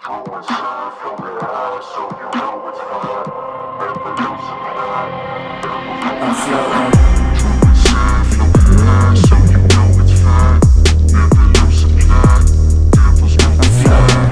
Coincide from the high, so you know it's fine. Never losing that. I'm floating. Coincide from the high, so you know it's fine. Never losing that. Devil's I'm floating.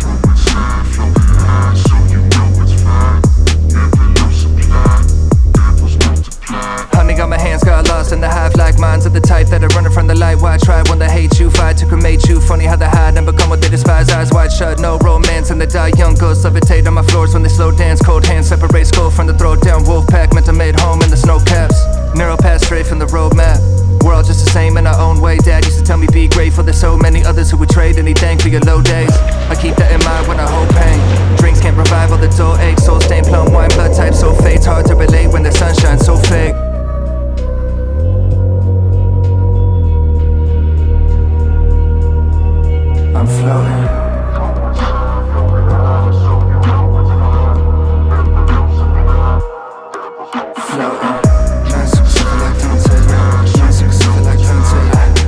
coincide from the high, so you know it's fine. Never losing that. Devil's multiply. Honey, got my hands got lost in the hive like minds of the type that are running from the light. Why try one that hate you? Fight to cremate you. Funny how they hide and become what they despise. Eyes wide shut, no romance, and they die young. Ghosts levitate on my floors when they slow dance. Cold hands separate skull from the throat down. Wolf pack meant to made home in the snow caps. Narrow path straight from the road map. We're all just the same in our own way. Dad used to tell me be grateful. There's so many others who would trade anything for your low days. I keep that in mind when I hold pain. Drinks can't revive all the dull aches. Soul stained plum wine, blood type so fades. Hard to relate when the sun shines so fake. I'm floating. Coincide from the high, so you know it's fine. Never losing that. Devil's multiply. Floating. Nice super super like Dante. Nice super super like Dante.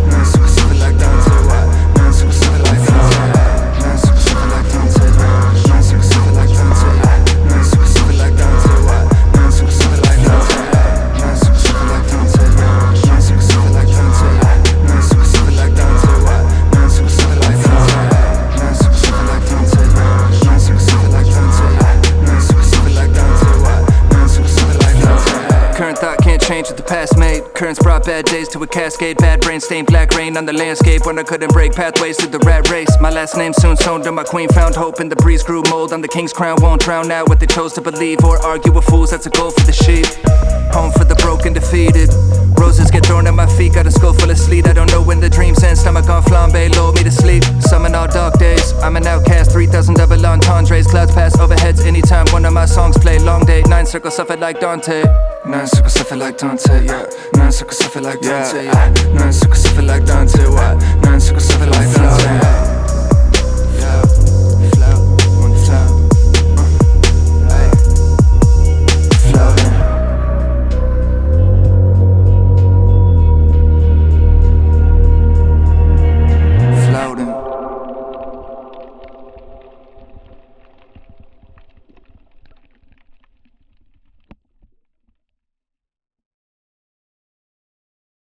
Nice super super like Dante. Nice super super like Dante. Nice super super like Dante. Nice super super like Dante. Nice super super like Dante. Nice super super like Dante. Nice super super like Dante. Nice super super like Dante. Nice super super like Dante. Nice super super like Dante. Nice super super like Dante. Nice super super like Dante. Nice super super like Dante. Nice super super like Dante. Current thought can't change what the past made. Currents brought bad days to a cascade. Bad brain stained black rain on the landscape when I couldn't break pathways through the rat race. My last name soon sown to my queen found hope in the breeze grew mold on the king's crown. Won't drown out what they chose to believe or argue with fools. That's a goal for the sheep. Home for the broken defeated. Roses get thrown at my feet. Got a skull full of sleet. I don't know when the dreams end. Stomach on flambe, lull me to sleep. Summon all dark days. I'm an outcast. 3,000 double entendres. Clouds pass overheads anytime one of my songs play. Long day. 9 circles suffer like Dante. 9 circles suffer like Dante. Yeah. 9 circles suffer like Dante. Yeah. 9 circles suffer like Dante. What? 9 circles suffer like Dante.